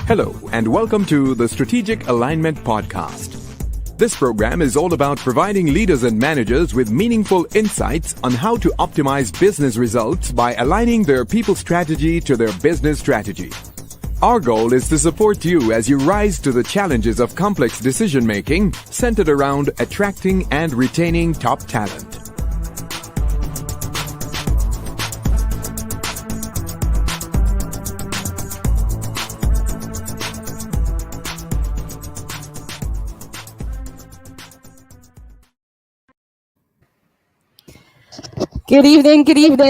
Hello, and welcome to the Strategic Alignment Podcast. This program is all about providing leaders and managers with meaningful insights on how to optimize business results by aligning their people strategy to their business strategy. Our goal is to support you as you rise to the challenges of complex decision-making centered around attracting and retaining top talent. Good evening,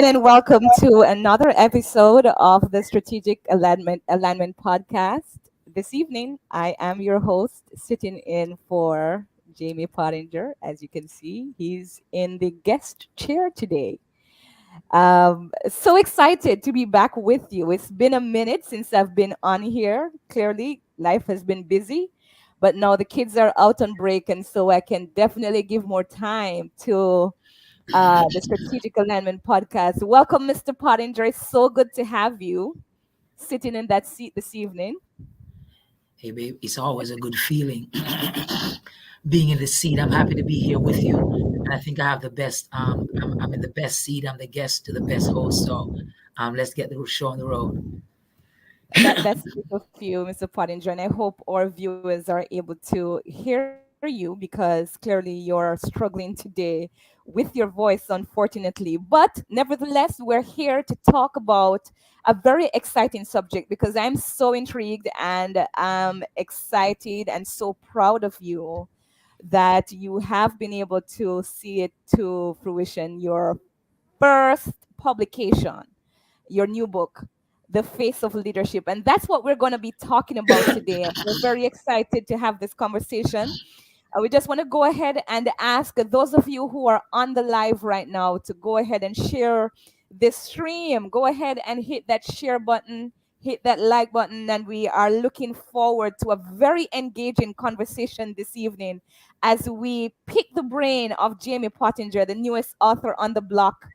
and welcome to another episode of the Strategic Alignment Podcast. This evening, I am your host, sitting in for Jaymie Pottinger. As you can see, he's in the guest chair today. So excited to be back with you. It's been a minute since I've been on here. Clearly, life has been busy, but now the kids are out on break, and so I can definitely give more time to the Strategic Alignment Podcast. Welcome, Mr. Pottinger. It's so good to have you sitting in that seat this evening. Hey, babe, it's always a good feeling being in the seat. I'm happy to be here with you. And I think I have the best, I'm in the best seat. I'm the guest to the best host. So let's get the show on the road. That's good of you, Mr. Pottinger. And I hope our viewers are able to hear you because clearly you're struggling today with your voice, unfortunately. But nevertheless, we're here to talk about a very exciting subject because I'm so intrigued and I'm excited and so proud of you that you have been able to see it to fruition. Your first publication, your new book, The Face of Leadership. And that's what we're going to be talking about today. And we're very excited to have this conversation. We just want to go ahead and ask those of you who are on the live right now to go ahead and share this stream. Go ahead and hit that share button, hit that like button, and we are looking forward to a very engaging conversation this evening as we pick the brain of Jaymie Pottinger, the newest author on the block,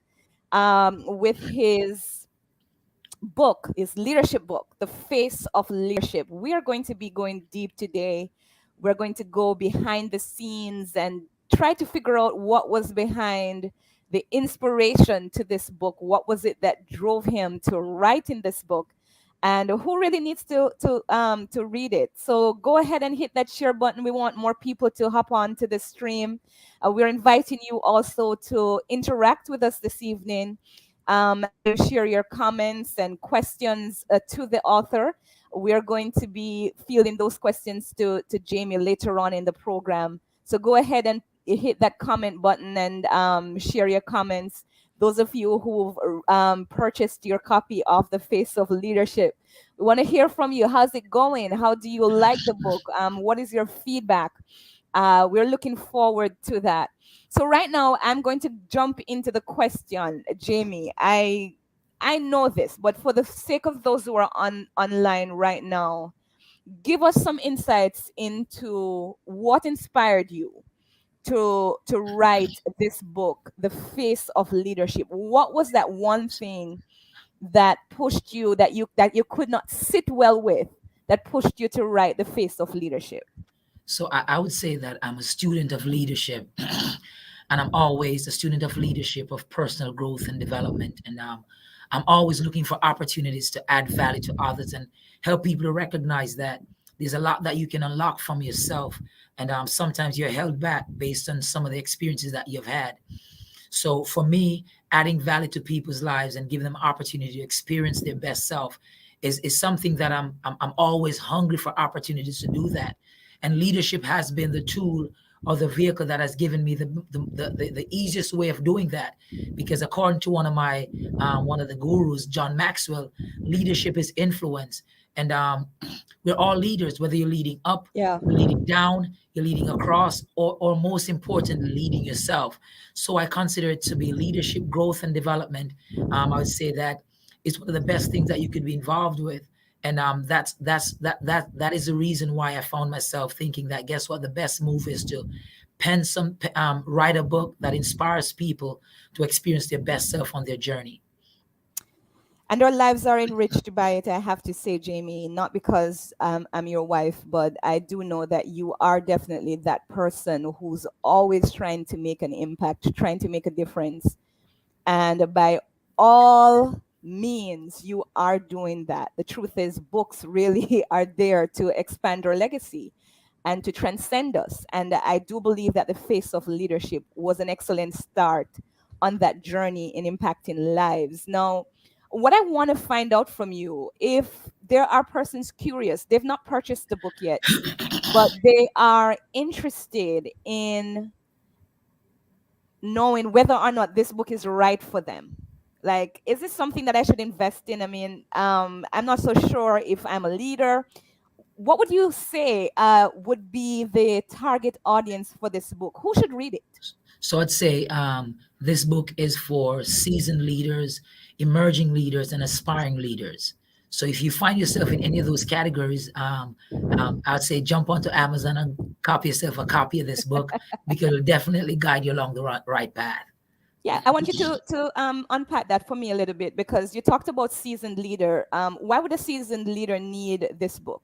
with his book, his leadership book, The Face of Leadership. We are going to be going deep today. We're going to go behind the scenes and try to figure out what was behind the inspiration to this book. What was it that drove him to write in this book? And who really needs to read it? So go ahead and hit that share button. We want more people to hop on to the stream. We're inviting you also to interact with us this evening. To share your comments and questions to the author. We're going to be fielding those questions to Jaymie later on in the program. So go ahead and hit that comment button and share your comments. Those of you who've purchased your copy of The Face of Leadership, we want to hear from you. How's it going? How do you like the book? What is your feedback? We're looking forward to that. So right now, I'm going to jump into the question, Jaymie. I know this, but for the sake of those who are online right now, give us some insights into what inspired you to write this book, The Face of Leadership. What was that one thing that pushed you that you could not sit well with, that pushed you to write The Face of Leadership? So I would say that I'm a student of leadership. And I'm always a student of leadership, of personal growth and development. And I'm always looking for opportunities to add value to others and help people to recognize that there's a lot that you can unlock from yourself. And sometimes you're held back based on some of the experiences that you've had. So for me, adding value to people's lives and giving them opportunity to experience their best self is something that I'm always hungry for opportunities to do that. And leadership has been the tool or the vehicle that has given me the easiest way of doing that. Because according to one of the gurus, John Maxwell, leadership is influence. And we're all leaders, whether you're leading up, you're leading down, you're leading across, or most importantly, leading yourself. So I consider it to be leadership, growth, and development. I would say that it's one of the best things that you could be involved with. And that is the reason why I found myself thinking that, guess what, the best move is to write a book that inspires people to experience their best self on their journey. And our lives are enriched by it, I have to say, Jamie, not because I'm your wife, but I do know that you are definitely that person who's always trying to make an impact, trying to make a difference. And by all means, you are doing that. The truth is, books really are there to expand our legacy and to transcend us. And I do believe that the face of leadership was an excellent start on that journey in impacting lives. Now, what I want to find out from you, if there are persons curious, they've not purchased the book yet, but they are interested in knowing whether or not this book is right for them. Like, is this something that I should invest in? I mean, I'm not so sure if I'm a leader. What would you say would be the target audience for this book? Who should read it? So I'd say this book is for seasoned leaders, emerging leaders, and aspiring leaders. So if you find yourself in any of those categories, I'd say jump onto Amazon and copy yourself a copy of this book because it'll definitely guide you along the right path. Yeah, I want you to unpack that for me a little bit, because you talked about seasoned leader. Why would a seasoned leader need this book?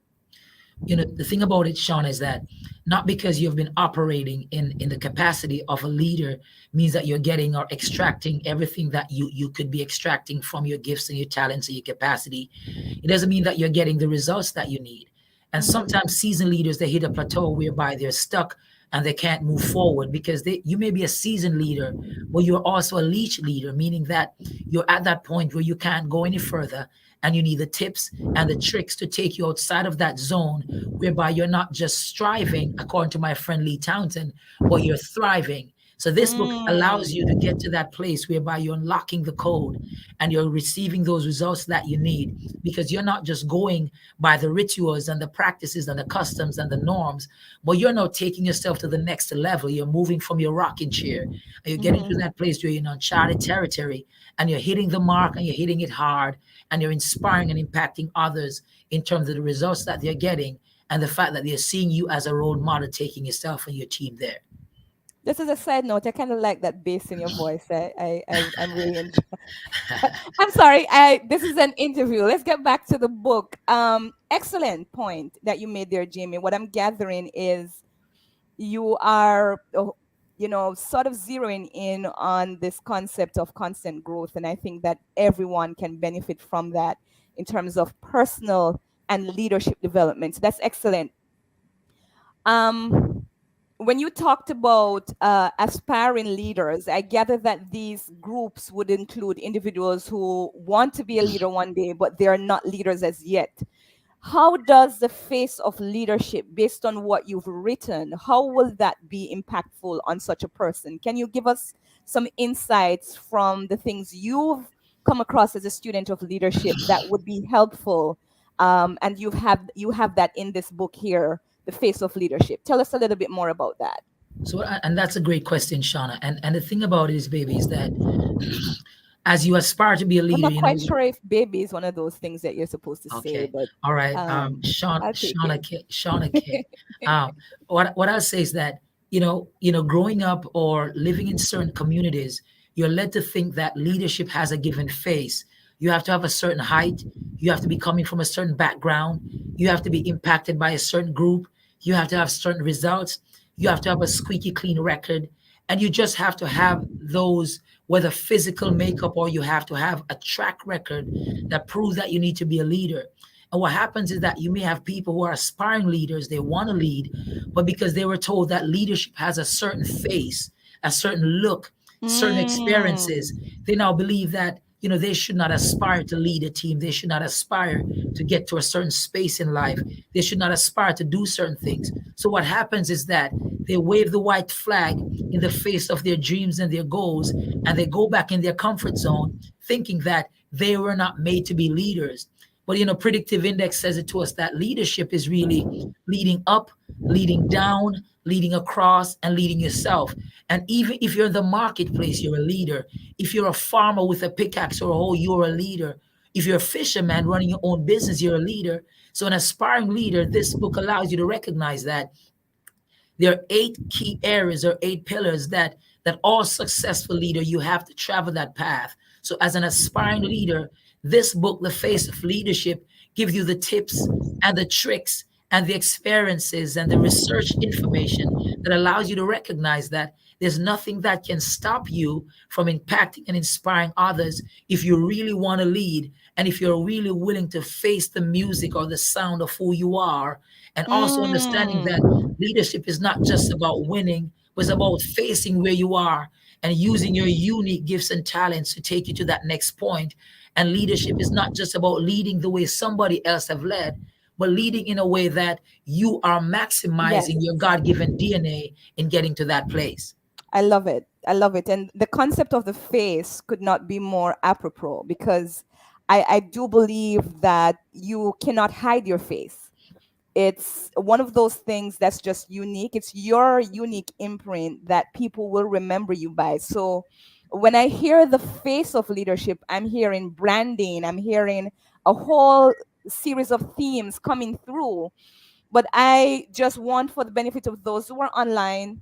The thing about it, Sean, is that not because you've been operating in the capacity of a leader means that you're getting or extracting everything that you could be extracting from your gifts and your talents and your capacity. It doesn't mean that you're getting the results that you need. And Mhm. sometimes seasoned leaders, they hit a plateau whereby they're stuck and they can't move forward because you may be a seasoned leader, but you're also a leech leader, meaning that you're at that point where you can't go any further and you need the tips and the tricks to take you outside of that zone whereby you're not just striving, according to my friend Lee Townsend, but you're thriving. So this book allows you to get to that place whereby you're unlocking the code and you're receiving those results that you need, because you're not just going by the rituals and the practices and the customs and the norms, but you're now taking yourself to the next level. You're moving from your rocking chair and you're getting to Mhm. that place where you're in uncharted territory and you're hitting the mark and you're hitting it hard and you're inspiring and impacting others in terms of the results that they're getting and the fact that they're seeing you as a role model, taking yourself and your team there. Just as a side note, I kind of like that bass in your voice. I'm really enjoying. I'm sorry. This is an interview. Let's get back to the book. Excellent point that you made there, Jamie. What I'm gathering is you are, sort of zeroing in on this concept of constant growth, and I think that everyone can benefit from that in terms of personal and leadership development. So that's excellent. Um, when you talked about aspiring leaders, I gather that these groups would include individuals who want to be a leader one day, but they are not leaders as yet. How does the face of leadership, based on what you've written, how will that be impactful on such a person? Can you give us some insights from the things you've come across as a student of leadership that would be helpful? And you have that in this book here, The Face of Leadership. Tell us a little bit more about that. So, and that's a great question, Shauna. And the thing about it is, baby, is that as you aspire to be a I'm leader, not quite sure if baby is one of those things that you're supposed to say, okay, but all right, I'll take it. Shauna K. Um, what I'll say is that growing up or living in certain communities, you're led to think that leadership has a given face. You have to have a certain height. You have to be coming from a certain background. You have to be impacted by a certain group. You have to have certain results. You have to have a squeaky clean record, and you just have to have those, whether physical makeup or you have to have a track record that proves that you need to be a leader. And what happens is that you may have people who are aspiring leaders, they want to lead, but because they were told that leadership has a certain face, a certain look, certain experiences, Mm. they now believe that they should not aspire to lead a team. They should not aspire to get to a certain space in life. They should not aspire to do certain things. So what happens is that they wave the white flag in the face of their dreams and their goals, and they go back in their comfort zone thinking that they were not made to be leaders. But predictive index says it to us that leadership is really leading up, leading down, leading across, and leading yourself. And even if you're in the marketplace, you're a leader. If you're a farmer with a pickaxe or a hoe, you're a leader. If you're a fisherman running your own business, you're a leader. So an aspiring leader, this book allows you to recognize that there are 8 key areas or 8 pillars that all successful leader, you have to travel that path. So as an aspiring leader, This book, The Face of Leadership, gives you the tips and the tricks and the experiences and the research information that allows you to recognize that there's nothing that can stop you from impacting and inspiring others if you really want to lead, and if you're really willing to face the music or the sound of who you are, and also understanding that Mm. leadership is not just about winning, but it's about facing where you are and using your unique gifts and talents to take you to that next point. And leadership is not just about leading the way somebody else have led, but leading in a way that you are Yes. maximizing your God-given DNA in getting to that place. I love it. I love it. And the concept of the face could not be more apropos because I do believe that you cannot hide your face. It's one of those things that's just unique. It's your unique imprint that people will remember you by. So when I hear the face of leadership, I'm hearing branding, I'm hearing a whole series of themes coming through. But I just want, for the benefit of those who are online,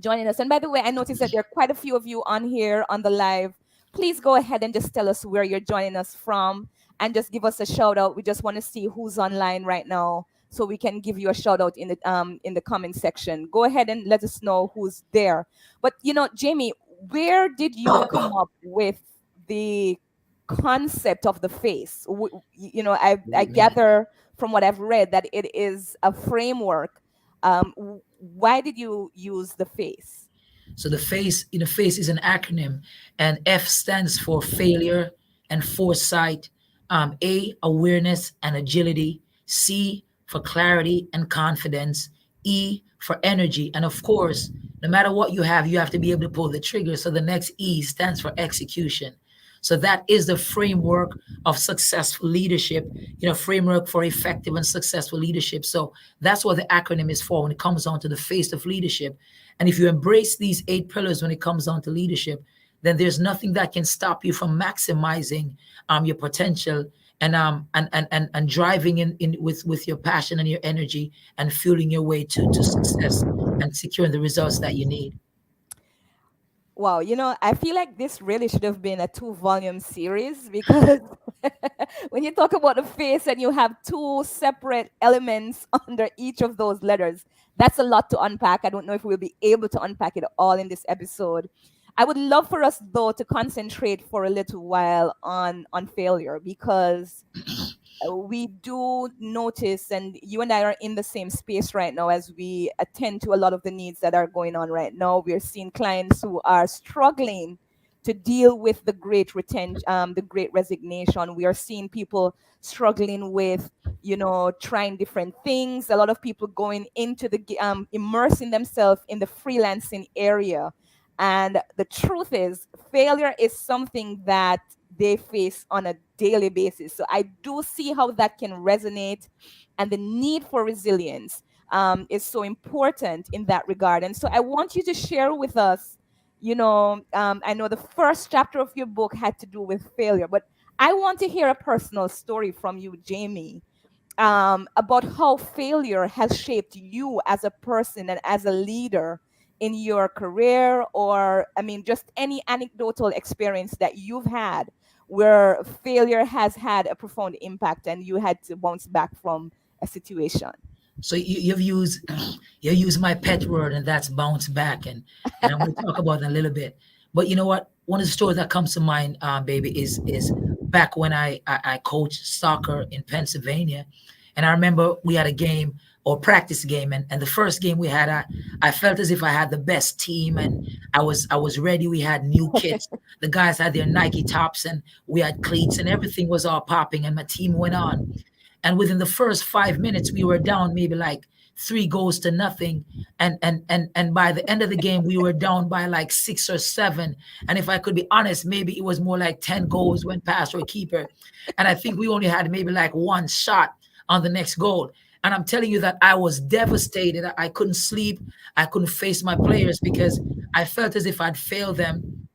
joining us. And by the way, I noticed that there are quite a few of you on here on the live. Please go ahead and just tell us where you're joining us from and just give us a shout out. We just want to see who's online right now so we can give you a shout out in the comment section. Go ahead and let us know who's there. But Jaymie, where did you come up with the concept of the face? I Amen. gather from what I've read that it is a framework. Why did you use the face? So the face, face is an acronym, and F stands for failure and foresight. A, awareness and agility. C, for clarity and confidence. E, for energy. And of course, no matter what you have to be able to pull the trigger. So the next E stands for execution. So that is the framework of successful leadership, framework for effective and successful leadership. So that's what the acronym is for when it comes on to the face of leadership. And if you embrace these 8 pillars when it comes on to leadership, then there's nothing that can stop you from maximizing your potential and driving in with your passion and your energy and fueling your way to success and securing the results that you need. Wow, I feel like this really should have been a two-volume series because when you talk about the face and you have two separate elements under each of those letters, that's a lot to unpack. I don't know if we'll be able to unpack it all in this episode. I would love for us though to concentrate for a little while on failure because we do notice, and you and I are in the same space right now as we attend to a lot of the needs that are going on right now. We're seeing clients who are struggling to deal with the great retention, the great resignation. We are seeing people struggling with, trying different things. A lot of people going into immersing themselves in the freelancing area. And the truth is, failure is something that they face on a daily basis. So I do see how that can resonate, and the need for resilience is so important in that regard. And so I want you to share with us. I know the first chapter of your book had to do with failure, but I want to hear a personal story from you, Jaymie, about how failure has shaped you as a person and as a leader in your career, or I mean, just any anecdotal experience that you've had where failure has had a profound impact and you had to bounce back from a situation. So you've used you used my pet word, and that's bounce back, and I'm going to talk about that a little bit. But you know what? One of the stories that comes to mind, baby, is back when I coached soccer in Pennsylvania, and I remember we had a game or practice game, and the first game we had, I felt as if I had the best team, and I was ready. We had new kits. The guys had their Nike tops, and we had cleats, and everything was all popping, and my team went on. And within the first 5 minutes, we were down maybe like 3 goals to nothing. And by the end of the game, we were down by like 6 or 7. And if I could be honest, maybe it was more like 10 goals went past our keeper. And I think we only had maybe like one shot on the next goal. And I'm telling you that I was devastated. I couldn't sleep. I couldn't face my players because I felt as if I'd failed them.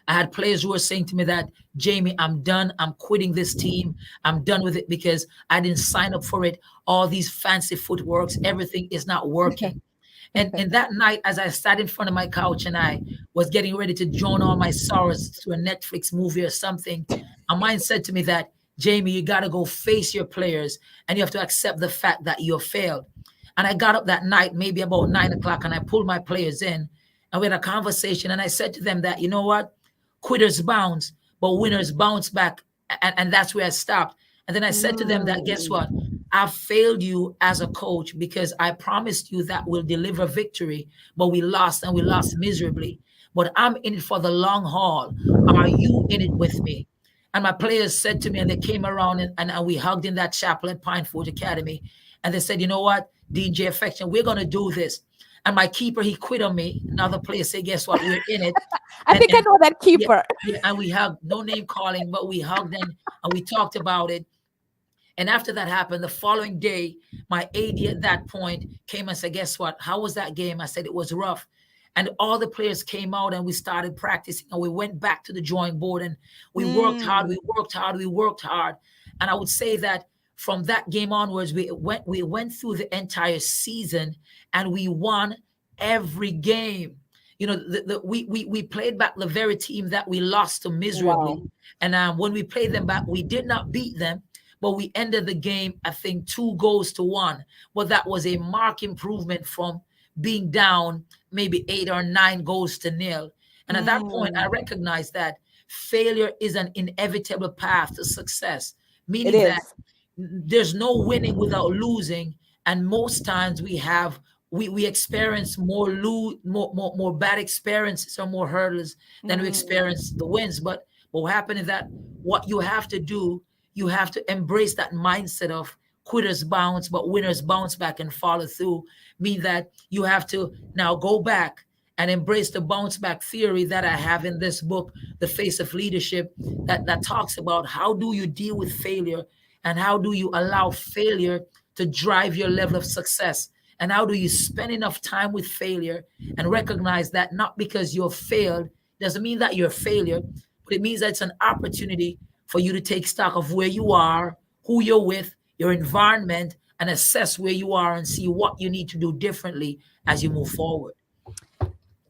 I had players who were saying to me that, Jaymie, I'm done. I'm quitting this team. I'm done with it because I didn't sign up for it. All these fancy footworks, everything is not working. And that night, as I sat in front of my couch and I was getting ready to drown all my sorrows through a Netflix movie or something, A mind said to me that, Jaymie, you got to go face your players and you have to accept the fact that you have failed. And I got up that night, maybe about 9 o'clock, and I pulled my players in and we had a conversation. And I said to them that, you know what? Quitters bounce, but winners bounce back. And that's where I stopped. And then I said to them that, guess what? Mm. I failed you as a coach because I promised you that we'll deliver victory, but we lost and we lost miserably. But I'm in it for the long haul. Are you in it with me? And my players said to me, and they came around and we hugged in that chapel at Pine Forge Academy. And they said, you know what, DJ Affection, we're going to do this. And my keeper, he quit on me. Another player said, guess what, we're in it. I think I And know that yeah, keeper. yeah, and we hugged, no name calling, but we hugged and we talked about it. And after that happened, the following day, my AD at that point came and said, guess what? How was that game? I said, it was rough. And all the players came out and we started practicing and we went back to the drawing board and we worked hard, we Mm. worked hard, we worked hard. And I would say that from that game onwards, we went through the entire season and we won every game. You know, we played back the very team that we lost to miserably. Wow. And when we played them back, we did not beat them, but we ended the game, I think, 2 goals to 1. Well, that was a marked improvement from being down maybe 8 or 9 goals to 0. And at that point, I Mm. recognized that failure is an inevitable path to success, It meaning that is. there's no winning without losing. And most times we experience more bad experiences or more hurdles than we Mm. experience the wins. But what happened is that what you have to do, you have to embrace that mindset of quitters bounce, but winners bounce back and follow through. Mean that you have to now go back and embrace the bounce back theory that I have in this book, The Face of Leadership, that talks about how do you deal with failure and how do you allow failure to drive your level of success, and how do you spend enough time with failure and recognize that not because you've failed doesn't mean that you're a failure, but it means that it's an opportunity for you to take stock of where you are, who you're with, your environment, and assess where you are and see what you need to do differently as you move forward.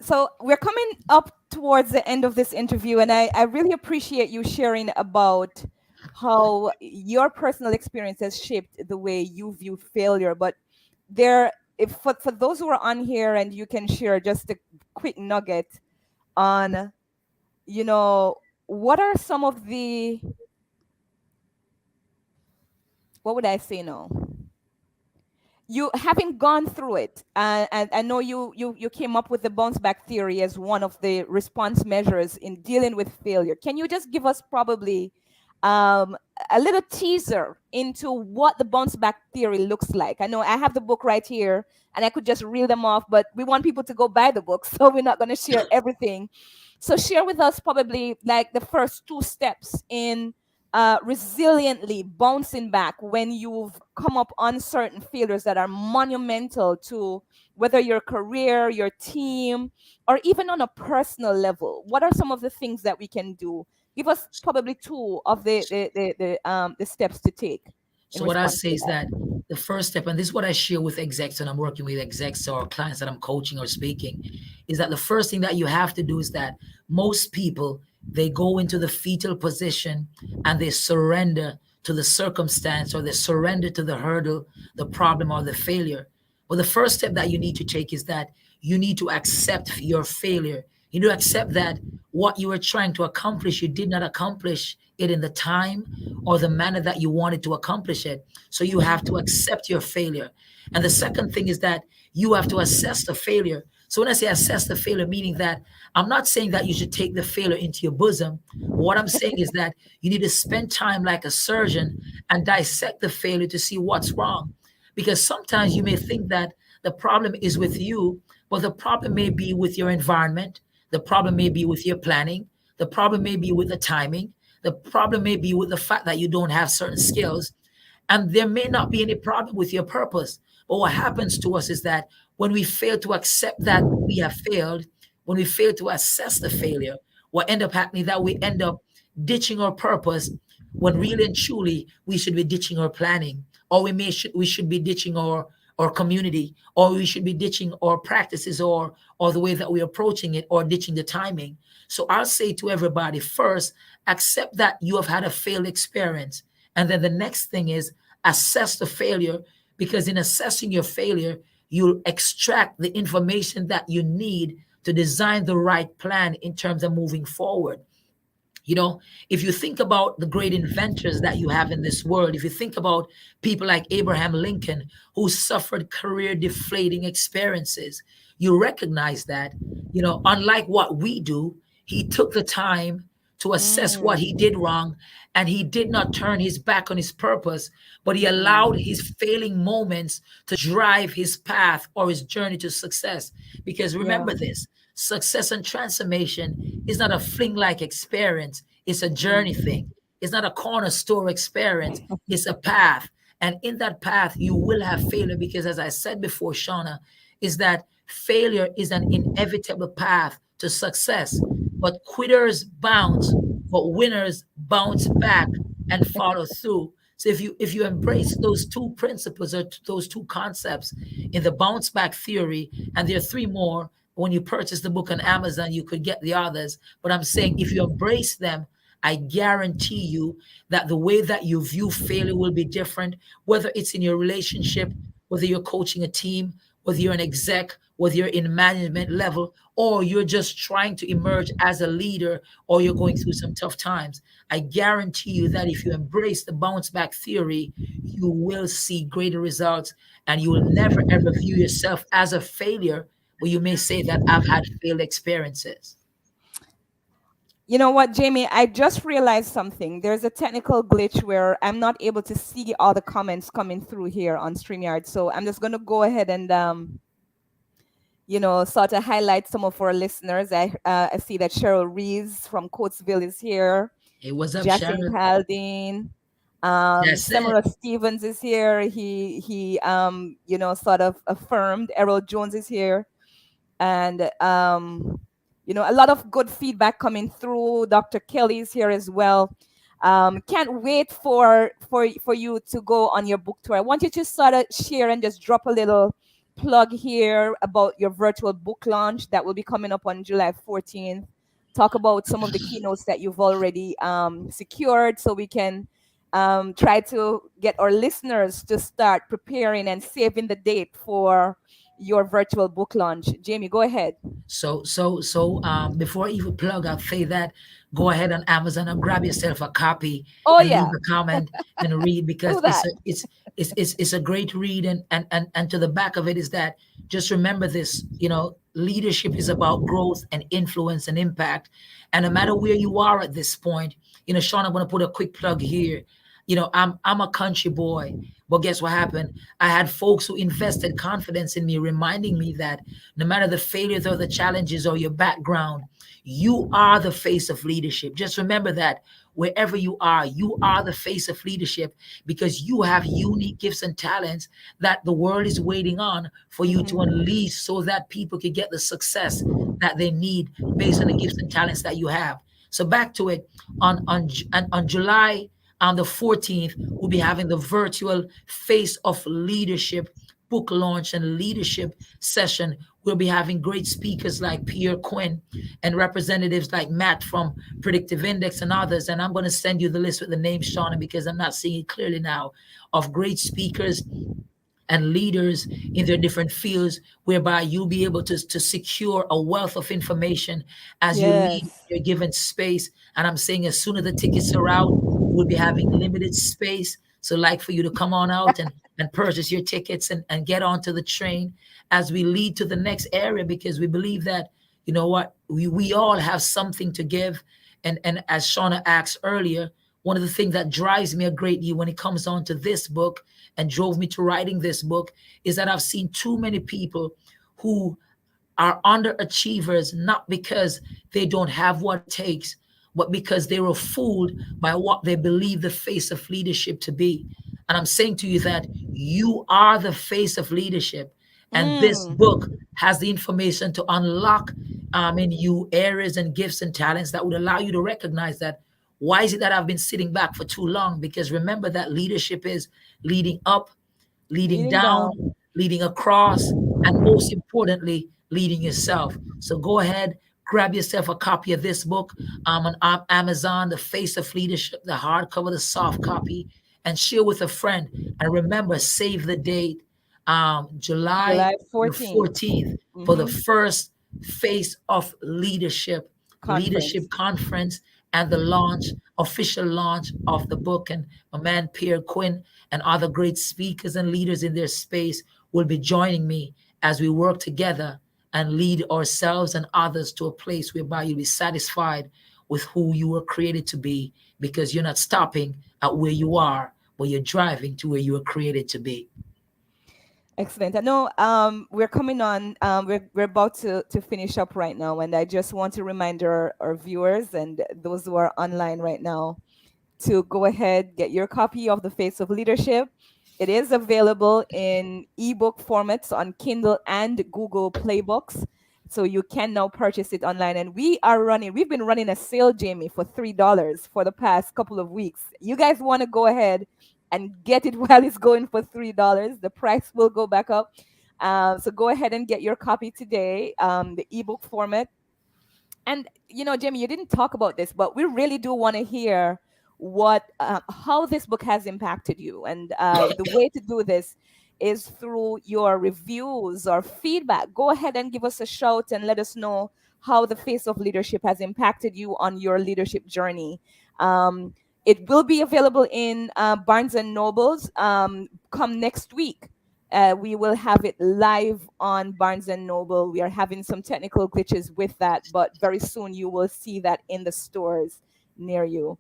So we're coming up towards the end of this interview, and I really appreciate you sharing about how your personal experience has shaped the way you view failure. But there, if for those who are on here, and you can share just a quick nugget on, what are some of the, what would I say now? You having gone through it, and I know you came up with the bounce back theory as one of the response measures in dealing with failure. Can you just give us probably um, a little teaser into what the bounce back theory looks like? I know I have the book right here and I could just reel them off, but we want people to go buy the book, so we're not going to share everything. So share with us probably like the first 2 steps in resiliently bouncing back when you've come up on certain failures that are monumental to whether your career, your team, or even on a personal level. What are some of the things that we can do? Give us probably 2 of the steps to take in So what I response say to is that that. the first step, and this is what I share with execs when I'm working with execs or clients that I'm coaching or speaking, is that the first thing that you have to do is that most people, they go into the fetal position and they surrender to the circumstance or they surrender to the hurdle, the problem or the failure. But the first step that you need to take is that you need to accept your failure. You need to accept that what you were trying to accomplish, you did not accomplish it in the time or the manner that you wanted to accomplish it. So you have to accept your failure. And the second thing is that you have to assess the failure. So when I say assess the failure, meaning that I'm not saying that you should take the failure into your bosom. But what I'm saying is that you need to spend time like a surgeon and dissect the failure to see what's wrong. Because sometimes you may think that the problem is with you, but the problem may be with your environment. The problem may be with your planning. The problem may be with the timing. The problem may be with the fact that you don't have certain skills. And there may not be any problem with your purpose. But what happens to us is that when we fail to accept that we have failed, when we fail to assess the failure, what end up happening that we end up ditching our purpose when really and truly we should be ditching our planning, or we should be ditching our community, or we should be ditching our practices or the way that we're approaching it, or ditching the timing. So I'll say to everybody, first, accept that you have had a failed experience. And then the next thing is assess the failure, because in assessing your failure, you'll extract the information that you need to design the right plan in terms of moving forward. You know, if you think about the great inventors that you have in this world, if you think about people like Abraham Lincoln, who suffered career deflating experiences, you recognize that, unlike what we do, he took the time to assess what he did Mm. wrong, and he did not turn his back on his purpose, but he allowed Mm. his failing moments to drive his path or his journey to success. Because Yeah. remember this, success and transformation is not a fling like experience, it's a journey thing. Mm. It's not a corner store experience, it's a path. And in that path, you will have failure because, as I said before, Shauna, is that failure is an inevitable path to success. But quitters bounce, but winners bounce back and follow through. So if you embrace those two principles or those two concepts in the bounce back theory, and there are three more. When you purchase the book on Amazon, you could get the others. But I'm saying if you embrace them, I guarantee you that the way that you view failure will be different, whether it's in your relationship, whether you're coaching a team, whether you're an exec, whether you're in management level, or you're just trying to emerge as a leader, or you're going through some tough times. I guarantee you that if you embrace the bounce back theory, you will see greater results, and you will never ever view yourself as a failure, where you may say that I've had failed experiences. You know what, Jamie? I just realized something. There's a technical glitch where I'm not able to see all the comments coming through here on StreamYard. So I'm just going to go ahead and, sort of highlight some of our listeners. I see that Cheryl Reeves from Coatesville is here. Hey, what's up, Jacqueline Sharon? Haldane. That's it. Samara Stevens is here. He sort of affirmed. Errol Jones is here, and a lot of good feedback coming through. Dr. Kelly is here as well. Can't wait for you to go on your book tour. I want you to sort of share and just drop a little plug here about your virtual book launch that will be coming up on July 14th. Talk about some of the keynotes that you've already secured, so we can try to get our listeners to start preparing and saving the date for your virtual book launch. Jamie, go ahead. Before I even plug, I'll say that go ahead on Amazon and grab yourself a copy Oh and leave yeah, a comment and read, because do that. it's a great read. And to the back of it is that, just remember this, leadership is about growth and influence and impact. And no matter where you are at this point, Sean, I'm gonna put a quick plug here. I'm a country boy, but guess what happened? I had folks who invested confidence in me, reminding me that no matter the failures or the challenges or your background, you are the face of leadership. Just remember that wherever you are the face of leadership, because you have unique gifts and talents that the world is waiting on for you to Mhm. unleash, so that people can get the success that they need based on the gifts and talents that you have. So back to it, on July on the 14th, we'll be having the virtual Face of Leadership book launch and leadership session. We'll be having great speakers like Pierre Quinn and representatives like Matt from Predictive Index and others. And I'm going to send you the list with the names, Shauna, because I'm not seeing it clearly now, of great speakers and leaders in their different fields, whereby you'll be able to secure a wealth of information as you leave Yes. your given space. And I'm saying, as soon as the tickets are out, we'll be having limited space. So like for you to come on out and purchase your tickets and get onto the train as we lead to the next area, because we believe that, you know what, we all have something to give. And as Shauna asked earlier, one of the things that drives me a great deal when it comes on to this book and drove me to writing this book is that I've seen too many people who are underachievers, not because they don't have what it takes, but because they were fooled by what they believe the face of leadership to be. And I'm saying to you that you are the face of leadership. And this book Mm. has the information to unlock in you areas and gifts and talents that would allow you to recognize that. Why is it that I've been sitting back for too long? Because remember that leadership is leading up, leading Leading down, down. leading across, and most importantly, leading yourself. So go ahead, grab yourself a copy of this book on Amazon, The Face of Leadership, the hardcover, the soft copy, and share with a friend. And remember, save the date, July July the 14th. 14th, for the first Face of Leadership Conference, and the official launch of the book. And my man Pierre Quinn and other great speakers and leaders in their space will be joining me as we work together and lead ourselves and others to a place whereby you'll be satisfied with who you were created to be, because you're not stopping at where you are, but you're driving to where you were created to be. Excellent. I know we're coming on, we're about to finish up right now, and I just want to remind our viewers and those who are online right now to go ahead, get your copy of The Face of Leadership. It is available in ebook formats on Kindle and Google Play Books. So you can now purchase it online. And we've been running a sale, Jaymie, for $3 for the past couple of weeks. You guys want to go ahead and get it while it's going for $3. The price will go back up. So go ahead and get your copy today, the ebook format. And, Jaymie, you didn't talk about this, but we really do want to hear how this book has impacted you. And the way to do this is through your reviews or feedback. Go ahead and give us a shout and let us know how The Face of Leadership has impacted you on your leadership journey. It will be available in Barnes and Nobles come next week. We will have it live on Barnes and Noble. We are having some technical glitches with that, but very soon you will see that in the stores near you.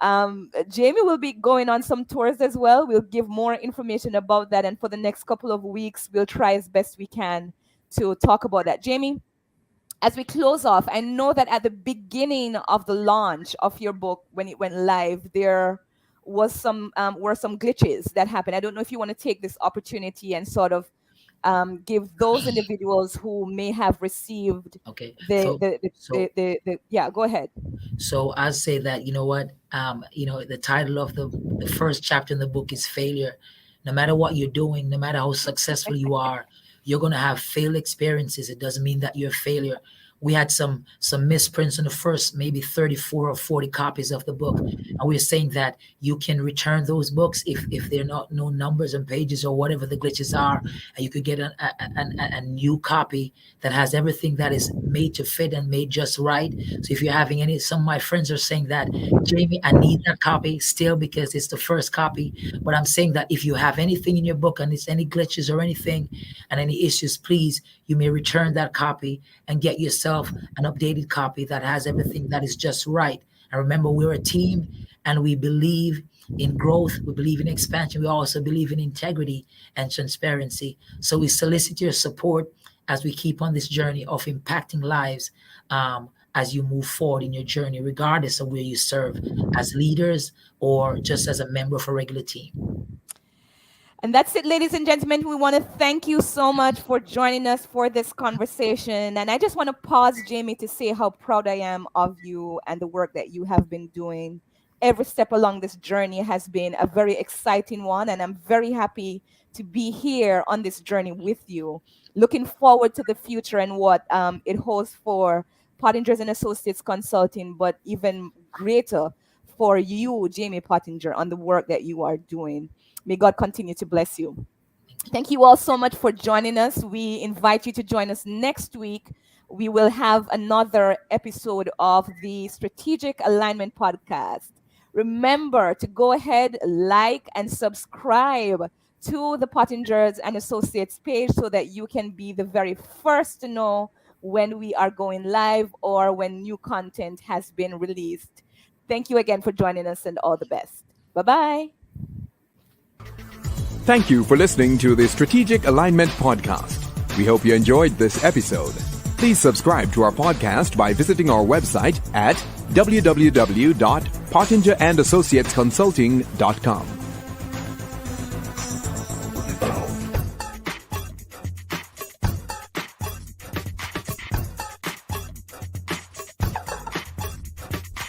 Jaymie will be going on some tours as well. We'll give more information about that, and for the next couple of weeks, we'll try as best we can to talk about that. Jaymie, as we close off, I know that at the beginning of the launch of your book, when it went live, there were some glitches that happened. I don't know if you want to take this opportunity and sort of give those individuals who may have received yeah, go ahead. So I say that, the title of the first chapter in the book is failure. No matter what you're doing, no matter how successful you are, you're going to have failed experiences. It doesn't mean that you're a failure. We had some misprints in the first maybe 34 or 40 copies of the book. And we're saying that you can return those books if they're not no numbers and pages or whatever the glitches are. And you could get a new copy that has everything that is made to fit and made just right. So if you're having some of my friends are saying that, Jaymie, I need that copy still because it's the first copy. But I'm saying that if you have anything in your book and it's any glitches or anything and any issues, please, you may return that copy and get yourself an updated copy that has everything that is just right. And remember, we're a team and we believe in growth. We believe in expansion. We also believe in integrity and transparency. So we solicit your support as we keep on this journey of impacting lives as you move forward in your journey, regardless of where you serve, as leaders or just as a member of a regular team. And that's it, ladies and gentlemen. We want to thank you so much for joining us for this conversation. And I just want to pause, Jaymie, to say how proud I am of you and the work that you have been doing. Every step along this journey has been a very exciting one. And I'm very happy to be here on this journey with you. Looking forward to the future and what it holds for Pottinger and Associates Consulting, but even greater for you, Jaymie Pottinger, on the work that you are doing. May God continue to bless you. Thank you all so much for joining us. We invite you to join us next week. We will have another episode of the Strategic Alignment Podcast. Remember to go ahead, like, and subscribe to the Pottingers and Associates page so that you can be the very first to know when we are going live or when new content has been released. Thank you again for joining us and all the best. Bye-bye. Thank you for listening to the Strategic Alignment Podcast. We hope you enjoyed this episode. Please subscribe to our podcast by visiting our website at www.pottingerandassociatesconsulting.com.